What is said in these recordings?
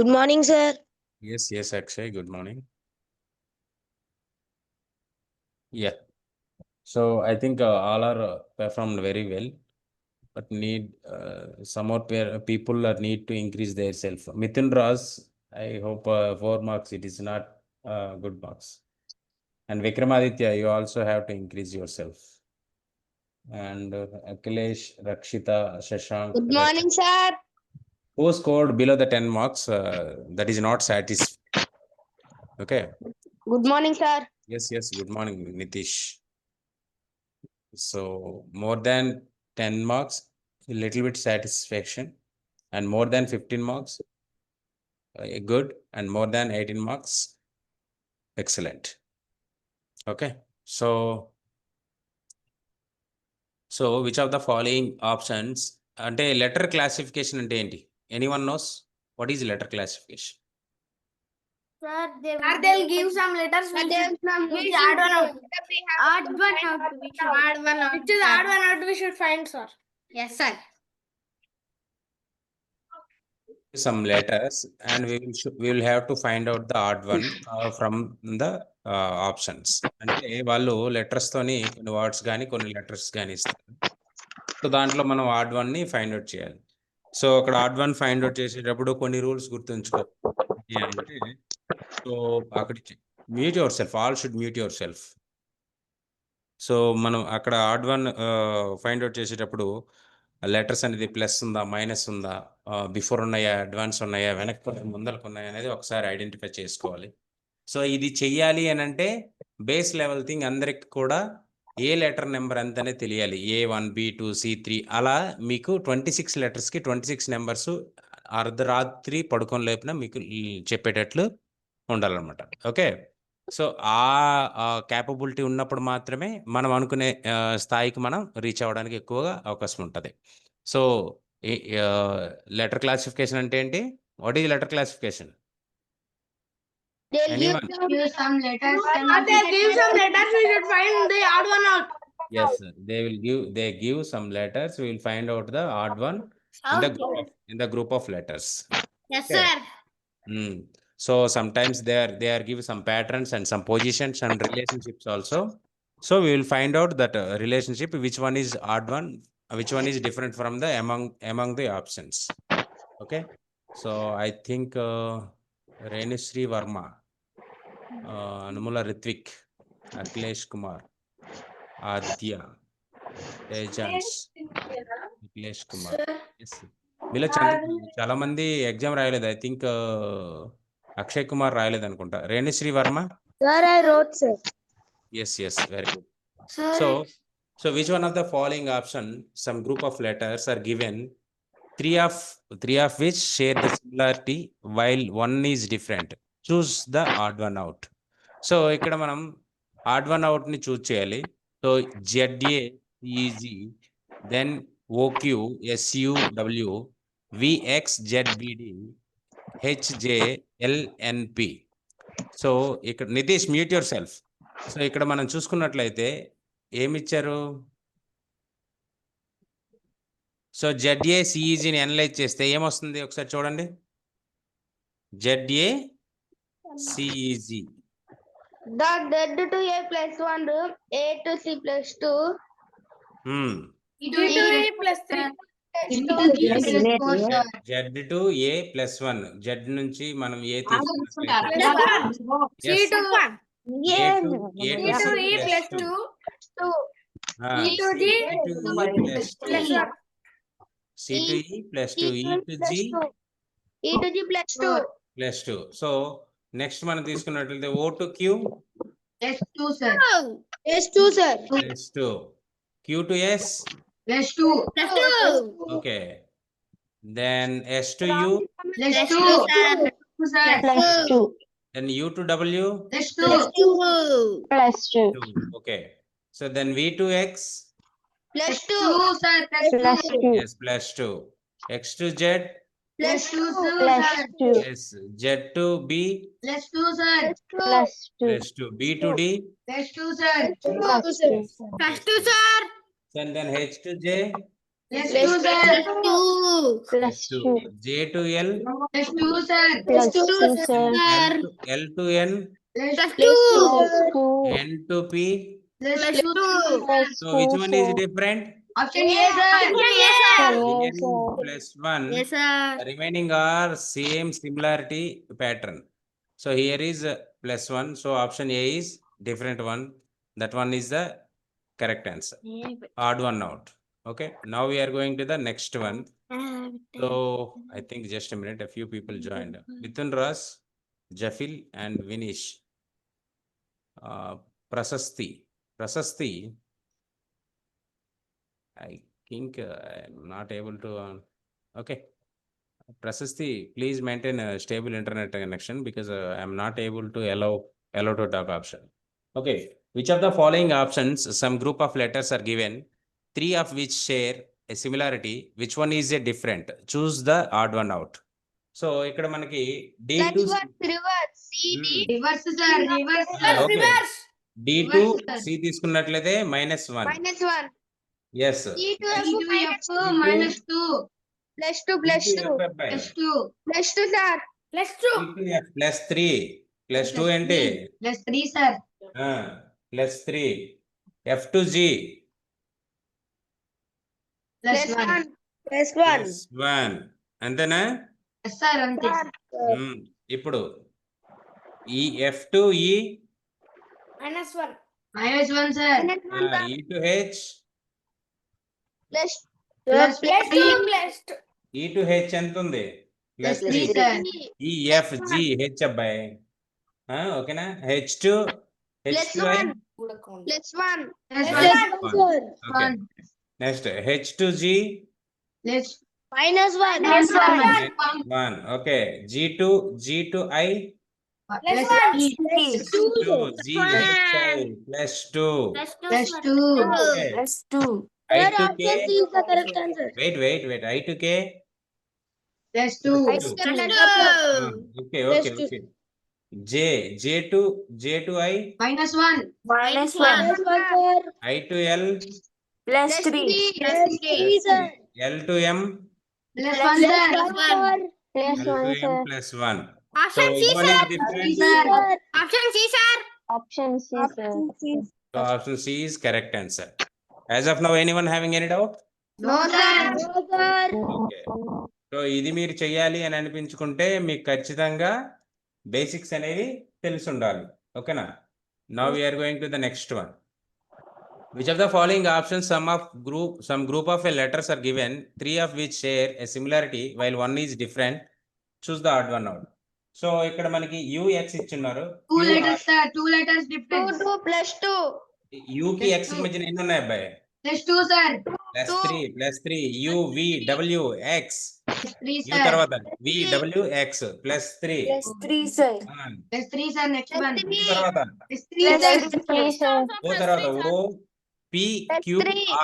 Good morning, sir. Yes, Akshay, good morning. Yeah. So I think all are performed very well, but need some more people need to increase their self. Mithun Ras, I hope 4 marks. It is not good marks. And Vikramaditya, you also have to increase yourself. And Akhilesh, Rakshita, Shashank. Good morning, sir. Who scored below the 10 marks? That is not satisfied. Okay. Good morning, sir. Yes. Good morning, Nitish. So more than 10 marks, a little bit satisfaction, and more than 15 marks, good, and more than 18 marks, excellent. Okay. So which of the following options అంటే letter classification అంటే ఏంటి? Anyone knows what is letter classification? Sir, they'll give some letters. We should add one out. Odd one out. We should add one out. Which is odd one out? We should find, sir. Yes, sir. Some letters, and we will have to find out the odd one from the options. అంటే వాళ్ళు letters తోని కొన్ని words కానీ కొన్ని letters కానీ ఇస్తారు. So దాంట్లో మనం ఆడ్ వన్ ని ఫైండ్ అవుట్ చేయాలి. సో అక్కడ ఆడ్ వన్ ఫైండ్ అవుట్ చేసేటప్పుడు కొన్ని రూల్స్ గుర్తుంచుకో. అంటే సో అక్కడ mute your self, all should mute yourself. So మనం అక్కడ ఆడ్ వన్ ఫైండ్ అవుట్ చేసేటప్పుడు లెటర్స్ అనేది ప్లస్ ఉందా, మైనస్ ఉందా, బిఫోర్ ఉన్నాయా, అడ్వాన్స్ ఉన్నాయా, వెనక్కి ముందరకు ఉన్నాయా అనేది ఒకసారి ఐడెంటిఫై చేసుకోవాలి. సో ఇది చెయ్యాలి అని అంటే బేస్ లెవెల్ థింగ్ అందరికి కూడా ఏ లెటర్ నెంబర్ అంతనే తెలియాలి. A1, B2, C3 అలా మీకు 26 లెటర్స్కి 26 నెంబర్స్ అర్ధరాత్రి పడుకొని లేపిన మీకు చెప్పేటట్లు ఉండాలన్నమాట. ఓకే. సో ఆ క్యాపబిలిటీ ఉన్నప్పుడు మాత్రమే మనం అనుకునే స్థాయికి మనం రీచ్ అవ్వడానికి ఎక్కువగా అవకాశం ఉంటుంది. సో లెటర్ క్లాసిఫికేషన్ అంటే ఏంటి? What is letter classification? Anyone? Give some letters. They give some letters. We should find the odd one out. Yes, they give some letters. We will find out the odd one in the group of letters. Yes, Okay. sir. So sometimes they are give some patterns and some positions and relationships also. So we will find out that relationship, which one is odd one, which one is different from the among the options. Okay. So I think Renusri Verma, Anumula Ritvik, Akhilesh Kumar, Adya, Tejans, Akhilesh Kumar. Yes. మీలో చాలా మంది exam రాయలేదు. I think Akshay Kumar రాయలేదు అనుకుంటా. Renusri Varma. Sir, I wrote, sir. Yes, very good. So which one of the following option, some group of letters are given, three of which share the similarity while one is different? Choose the odd one out. So ఇక్కడ మనం odd one out ని choose చేయాలి. So ZA, EG, then OQ, SUW, VX, ZBD, HJ, LNP. So ఇక్కడ Nitish mute yourself. So ఇక్కడ మనం చూసుకున్నట్లయితే ఏమిచ్చారు? So ZA, CEGని అనలైజ్ చేస్తే ఏమొస్తుంది ఒకసారి చూడండి. ZA, CEG. The Z to A plus 1, A to C plus 2. E to A plus 3. Z to A plus 1. Z నుంచి మనం A తీసుకున్నట్లయితే C to A to E plus 2. E to G plus 1. C to E plus 2. E to G E to G plus 2. plus 2. So next మనం తీసుకున్నట్లయితే O to Q S2, sir. S2, sir. plus 2. Q to S Plus 2. Plus 2. okay. Then S to U Plus 2. Sir. Plus 2. then U to W Plus 2. Plus 2. 2. Okay. So then V to X Plus 2. Sir. Plus 2. yes plus 2. X to Z Plus 2, sir. Plus 2. yes. Z to B Plus 2, sir. Plus 2. plus 2. B to D Plus 2, sir. Plus 2. Plus 2, sir. and then H to J Plus 2, sir. Plus 2. J to L. Plus 2, sir. Plus 2, sir. L to N. Plus 2. N to P. Plus Plus 2. So which one is different? Option A, sir. Yes, sir. Here is plus 1. Yes, sir. Remaining are same similarity pattern. So here is plus 1. So option A is different one. That one is the correct answer. Odd one out. Okay. Now we are going to the next one. So I think just a minute. A few people joined. Mithun Ras, Jafil, and Vinish. Prasasti. I think I'm not able to. Okay. Prasasti, please maintain a stable internet connection because I'm not able to allow to talk option. Okay. Which of the following options, some group of letters are given, 3 of which share a similarity, which one is a different? Choose the odd one out. So ఇక్కడ మనకి D to Reverse. CD. Hmm. Reverse, sir. Reverse. Okay. Reverse. D to Reverse, C తీసుకున్నట్లయితే -1. Minus 1. Yes. E to F minus 2. Plus 2, plus 2. Plus 2. Plus 2, sir. Plus 2. Plus 3. Plus 2 ఏంటి? Plus 3, sir. Plus 3. F to G. Plus 1. Plus Plus 1. అంతేనా? Yes, sir. Ante. ఇప్పుడు ఈ F to E. Minus 1. Minus 1, sir. E to H. Plus Plus 2. 3. Plus 2. E to H ఎంత ఉంది? Plus Plus 3, 3. sir. E F G H అబ్బాయి. ఓకేనా? H to Plus I. 1. Plus 1. Plus Plus 1. 1. Okay. Next H to G. Plus minus 1. Plus 1. Okay. G to I. Plus 1. Plus 2. G H I. Plus 2. Plus 2. Okay. Plus 2. I to K. is the correct answer. Wait. I to K. Plus 2. Plus 2. Okay. J to I. Minus 1. Minus 1. Minus 1, sir. I to L. Plus 3. Plus 3, sir. L to M. Plus 1, sir. L to M plus 1. Option So C, which one sir. is different? Sir. Option C, sir. Option C. So option C is correct answer. As of now, anyone having any doubt? No, sir. No, sir. Okay. So ఇది మీరు చెయ్యాలి అని అనిపించుకుంటే మీకు ఖచ్చితంగా basics అనేవి తెలిసి ఉండాలి. ఓకేనా? Now we are going to the next one. Which of the following options some group of letters are given, 3 of which share a similarity while one is different. Choose the odd one out. So ఇక్కడ మనకి UX ఇచ్చున్నారు. 2 letters, sir. 2 letters difference. 2 plus 2. U కి X కి మధ్యన ఎన్ని ఉన్నాయి అబ్బాయి? Plus 2, sir. Plus 3 U V W X. Plus 3, U sir. తర్వాత V W X plus 3. Plus 3, sir. Plus 3, sir. Next one. తర్వాత Plus 3, sir. O తర్వాత O P Q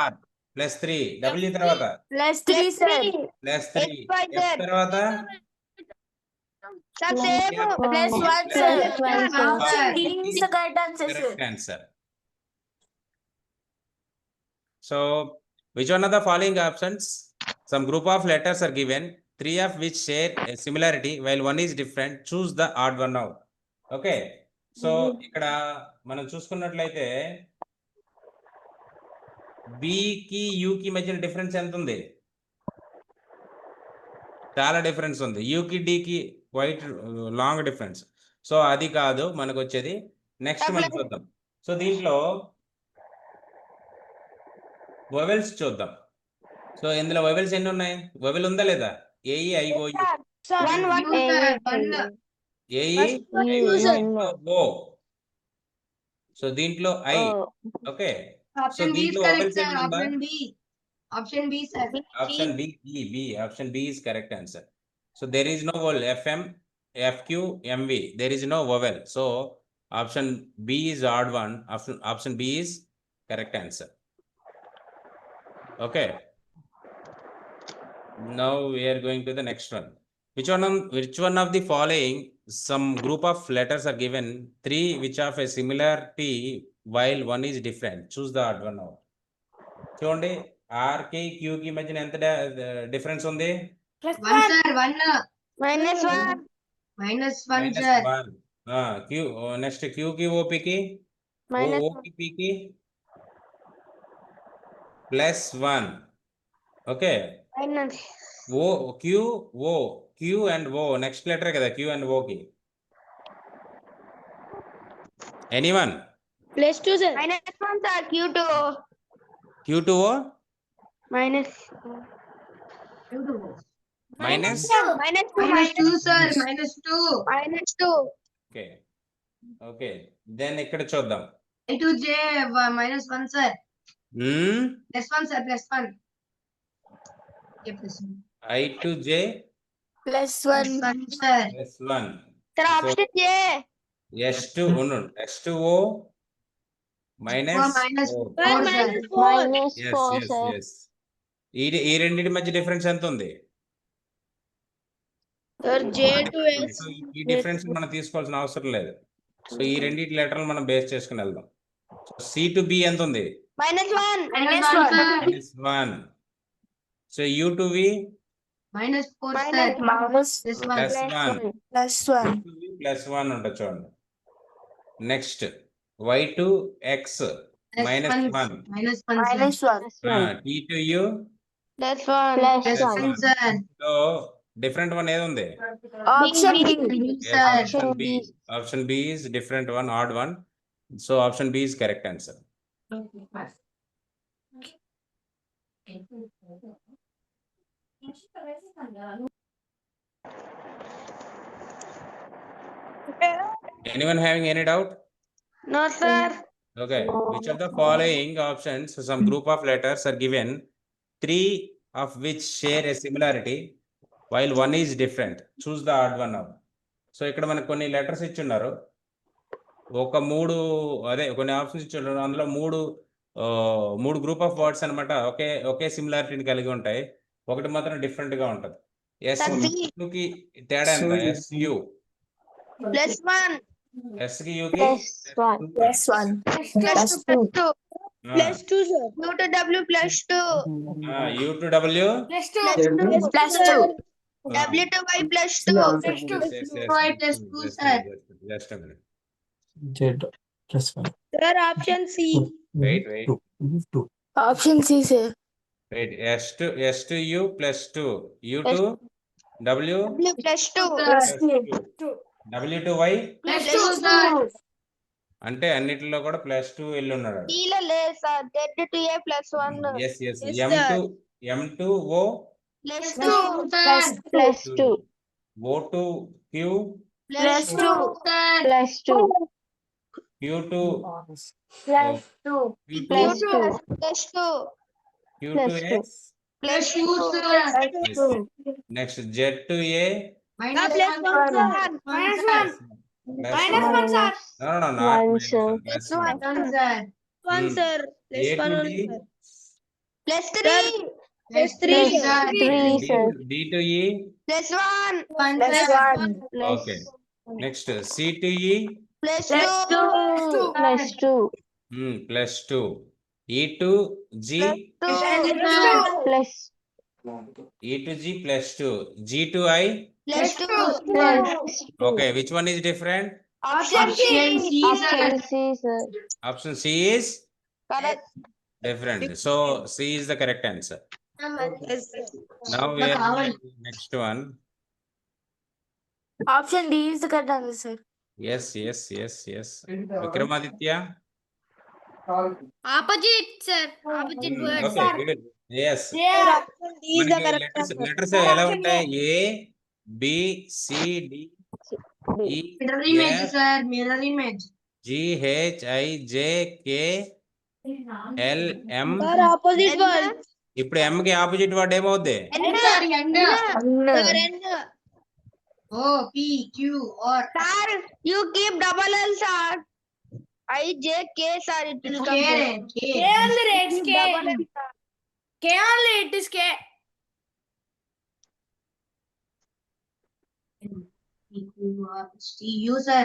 R plus 3 W తర్వాత Plus 3, sir. plus 3 X, Y, F తర్వాత Plus 1, sir. Option D is the correct answer, sir. correct answer. So which one of the following options, some group of letters are given, 3 of which share a similarity while one is different? Choose the odd one out. Okay. So ఇక్కడ మనం చూసుకున్నట్లయితే B కి U కి మధ్య difference ఎంత ఉంది? చాలా difference ఉంది. U కి D కి క్వైట్ లాంగ్ డిఫరెన్స్. సో అది కాదు మనకు వచ్చేది. నెక్స్ట్ మనం చూద్దాం. సో దీంట్లో వొవెల్స్ చూద్దాం. సో ఇందులో వొవెల్స్ ఎన్ని ఉన్నాయి? వొవెల్ ఉందా లేదా? A E I O U. A E O. So దీంట్లో ఐ. ఓకే. సో దీంట్లో వొవెల్స్ ఎన్ని ఉందా? Option B, sir. Option B. Option B is correct answer. So there is no vowel. FM, FQ, MV. There is no vowel. So option B is odd one. Option B is correct answer. Okay. Now we are going to the next one. Which one of the following, some group of letters are given, 3 which have a similarity while one is different? Choose the odd one out. చూడండి R కి Q కి మధ్యన ఎంత difference ఉంది? Plus 1 1. sir, 1. Minus 1. -1 sir. -1. Q next Q కి OP కి Minus O కి P కి +1. Okay. minus. Q and O next letter కదా Q and O కి. Anyone? Plus 2 sir. Minus 1 sir. Q2. Q to O Minus. minus. Minus -2 sir, -2. Minus 2. Okay. Okay, then ఇక్కడ చూద్దాం. I to J -1 sir. +1 sir, +1. Okay, +1. I to J Plus +1 sir. +1. Sir, So, option A. S to O minus -4 4. sir. Minus Yes, 4 yes, sir. yes. ఈ రెండింటి మధ్య difference ఎంత ఉంది? Sir, J to S. So ఈ difference మనం తీసుకోవాల్సిన అవసరం లేదు. సో ఈ రెండింటి లెటర్లు మనం బేస్ చేసుకుని వెళ్దాం. సో C to B ఎంత ఉంది? Minus 1. -1 sir. -1. So U to V -4 sir. Minus +1. +1. U to V +1 ఉంటుంది చూడండి. Next Y to X -1. -1 sir. T to U Plus 1. +1 sir. So different one ఏది ఉంది? Option B. Yes, Sir. option B. Option B is different one, odd one. So option B is correct answer. Anyone having any doubt? No sir. Okay. Which of the following options, some group of letters are given, three of which share a similarity while one is different? Choose the odd one now. So ఇక్కడ మనకు కొన్ని letters ఇచ్చున్నారు. ఒక కొన్ని options ఇచ్చున్నారు. అందులో మూడు group of words అన్నమాట. ఒకే సిమిలారిటీని కలిగి ఉంటాయి. ఒకటి మాత్రం డిఫరెంట్ గా ఉంటది. S కి తేడా ఎంత? SU +1. S కి U కి +1. +1. +2. +2 sir. U to W +2. U to W +2. W to Y +2. Y +2 sir. Just a minute. Z +1. Sir, option C. Wait. Option C sir. Wait. S to U +2. U to W W +2. +2. W to Y +2 sir. అంటే అన్నిటిలో కూడా +2 వెళ్ళి ఉన్నాడు. D లో లేదు sir. Z to A +1. Yes. Yes, M to O +2. +2. O to Q +2. sir. Q to +2. Q to +2. Q to S. +2 sir. Yes. Next Z to A. -1 sir. -1 -1 sir. No, not One, sir. -1. sir. 1 sir. A to D. +3. +3 sir. 3 sir. D to E. +1. 1 sir. Okay. Next C to E. +2. +2. +2. E to G. Plus. E to G +2. G to I. +2. Okay, which one is different? Option C. Option C sir. Option C is Correct. different. So C is the correct answer. Yes, sir. Now we are going to the next one. Option D is the correct answer, sir. Yes. Vikramaditya. Opposite, sir. Opposite word. Okay, good. Yes. Option D is the correct Letters ఎలా ఉంటాయి? A, B, C, D, E, Mirror image F, sir. Mirror image. G, H, I, J, K, L, M. Sir, opposite word. ఇప్పుడు M కి opposite word ఏమవుద్ది? N. O, P, Q, R. Sir, you keep double L, sir. I, J, K, sir. It will come. K. only, it's K. K only, it is K. U sir.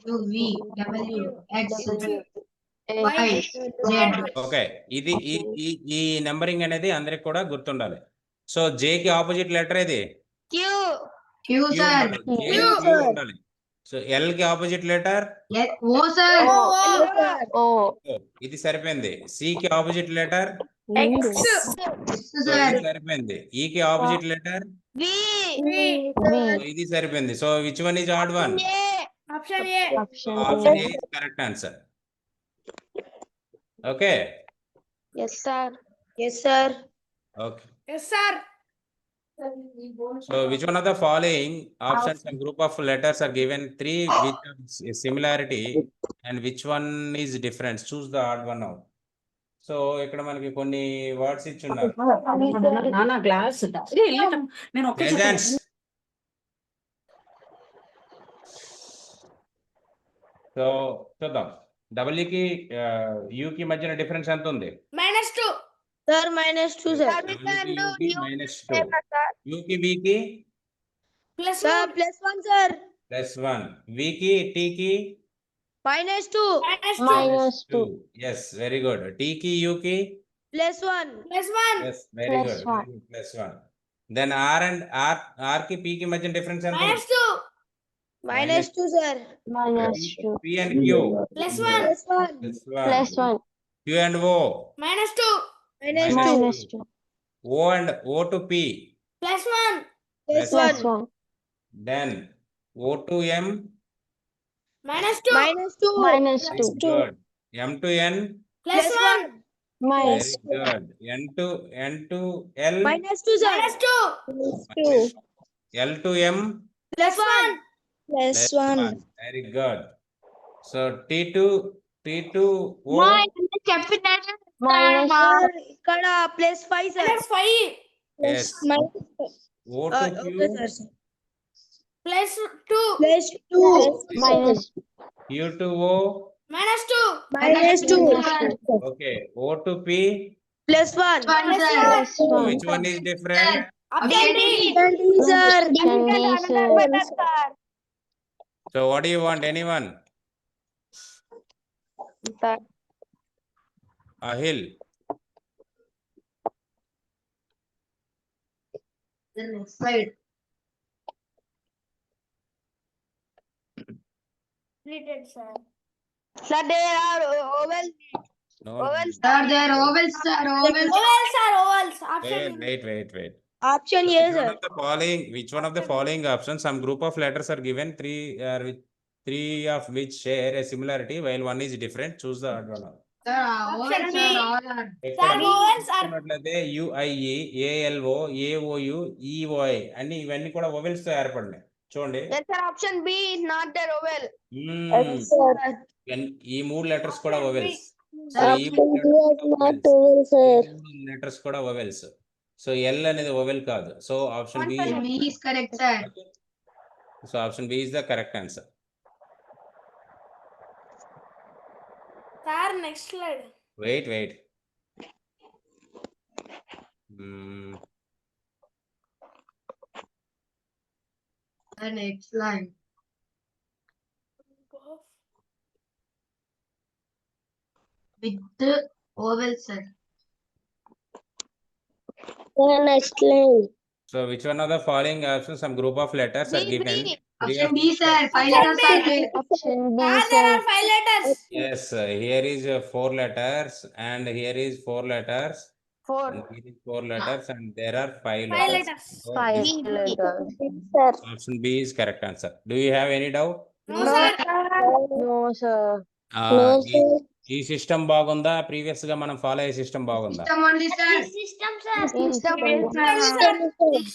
U, V, W, X. Y, Z. Okay, ఇది ఈ numbering అనేది అందరికి కూడా గుర్తుండాలి. So J కి opposite letter ఏది? Q, Q sir. ఉండాలి. J కి Q ఉండాలి. సో L కి opposite letter O, sir. O. ఇది సరిపోయింది. C కి ఆపోజిట్ లెటర్ X. సో ఇది సరిపోయింది. E కి ఆపోజిట్ లెటర్ V. ఇది సరిపోయింది. So which one is odd one? Option A. Option A is correct answer. Okay Yes, sir. Yes, sir. Okay. Yes, sir. So which one of the following options and group of letters are given three which have similarity and which one is different? Choose the odd one out. So ఇక్కడ మనకి కొన్ని words ఇచ్చున్నారు. నానా glass నేను ఒక్క Presents. So చూద్దాం. W కి U కి మధ్యన డిఫరెన్స్ ఎంత ఉంది? -2. Sir, -2, sir. W కి U కి -2. U కి V కి +1. +1, sir. +1. V కి T కి -2. -2. Yes, very good. T కి U కి +1. +1. yes, very good. +1. Then R and R కి P కి మధ్య డిఫరెన్స్ ఎంత ఉంది? -2. -2, sir. P and Q +1. +1. Q and O -2. -2. O and O to P +1. +1. Then O to M -2. very good. M to N +1. very good. N to L -2, sir. -2. L to M +1. +1. Very good. So T to O ఇక్కడ +5, sir. -5. yes. O to Q Okay, sir. +2. +2. Q to O -2. -2. okay. O to P +1. so which one is different? Option D. Sir. So what do you want? Anyone? Ahil. The next slide. Completed, sir. Sir, there are ovals. No. Sir, there are ovals, sir. Ovals. Ovals, sir. Ovals. Option Wait. Option A, Which one sir. of the following? Which one of the following options? Some group of letters are given. Three of which share a similarity, while one is different. Choose the odd one out. Sir, Option ovals, B. sir. All are. Sir, vowels are చూసుకున్నట్లయితే UIE, ALO, AOU, EOI అన్ని ఇవన్నీ కూడా vowels తో ఏర్పడినాయి. చూడండి. Yes, sir. Option B is not the oval. ఈ మూడు letters కూడా vowels. Sir, ఈ మూడు లెటర్స్ కూడా vowels. సో L అనేది vowel కాదు. So option B B is correct, sir. So option B is the correct answer. sir. Next slide. Wait. The next line. With the oval, sir. Next line. So which one of the following options, some group of letters are given? Three Option of- B, sir. 5 letters are there. Option B, Sir, there are 5 letters. Yes, here is 4 letters and here is 4 letters. 4. And here is 4 letters and there are 5 5 letters. letters. So Five this letters. Sir. option B is correct answer. Do you have any doubt? No, sir. No, sir. Ah, No, sir. ఈ system బాగుందా? Previous గా మనం follow అయ్యే system బాగుందా? System only, sir. System, sir.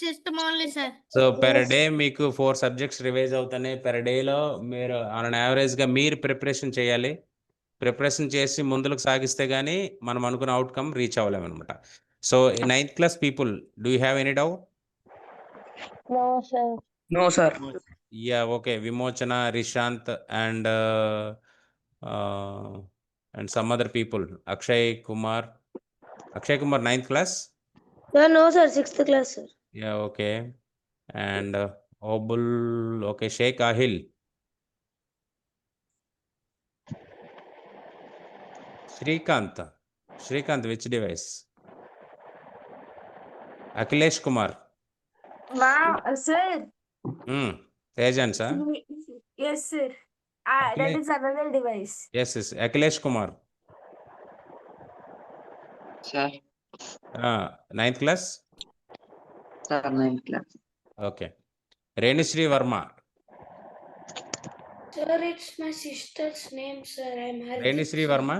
System only, sir. So per day మీకు 4 subjects revise అవుతున్నాయి. Per డేలో మీరు ఆన్ యావరేజ్ గా మీరు ప్రిపరేషన్ చేయాలి. ప్రిపరేషన్ చేసి ముందుకు సాగిస్తే గానీ మనం అనుకున్న అవుట్కమ్ రీచ్ అవ్వలేము అనమాట. So 9th class people, do you have any doubt? No, sir. No sir. Yeah, okay. Vimochana, Rishant, and some other people. Akshay Kumar, 9th class. Sir, no, sir. 6th class, sir. Yeah, okay. And Obul, okay. Sheikh Ahil. Shrikant, which device? Akhilesh Kumar. Sir. Tejan, sir? Yes, sir. That is another device. Yes. Akhilesh Kumar. Sir. 9th class? Sir, 9th class. Okay. Renishri Verma. Sir, it's my sister's name, sir. I'm Hardeep. Renishri Verma.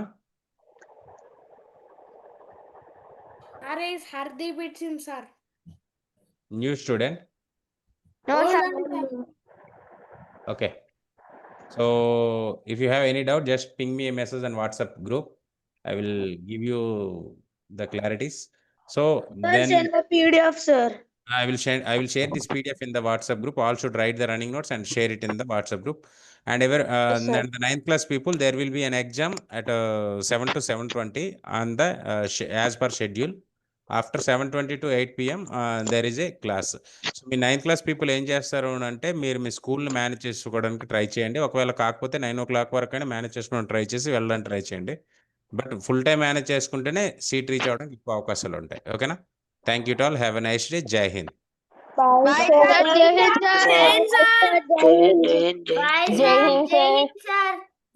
Sir, is Hardeep, it's him, sir. New student. No, Hold sir. on, sir. Okay. So if you have any doubt, just ping me a message on WhatsApp group. I will give you the clarities. So then Send the PDF, sir. I will share this PDF in the WhatsApp group. All should write the running notes and share it in the WhatsApp group. And Yes, sir. then the 9th class people, there will be an exam at 7 to 7:20 on the as per schedule. After 7:20 to 8 p.m. There is a class. So me 9th class people ఏం చేస్తారు అంటే మీరు మీ స్కూల్ని manage చేసుకోవడానికి try చేయండి. ఒకవేళ కాకపోతే 9 o'clock వరకు అయినా మేనేజ్ చేసుకోవడానికి ట్రై చేసి వెళ్ళడానికి ట్రై చేయండి. బట్ ఫుల్ టైం మేనేజ్ చేసుకుంటేనే సీట్ రీచ్ అవ్వడానికి ఎక్కువ అవకాశాలు ఉంటాయి. ఓకేనా? Thank you to all. Have a nice day. జై Hind. Bye, sir. Jai Hind, sir. Jai Hind, sir. Jai Hind, sir. Bye, Jai Hind, Jai sir. Hind, sir.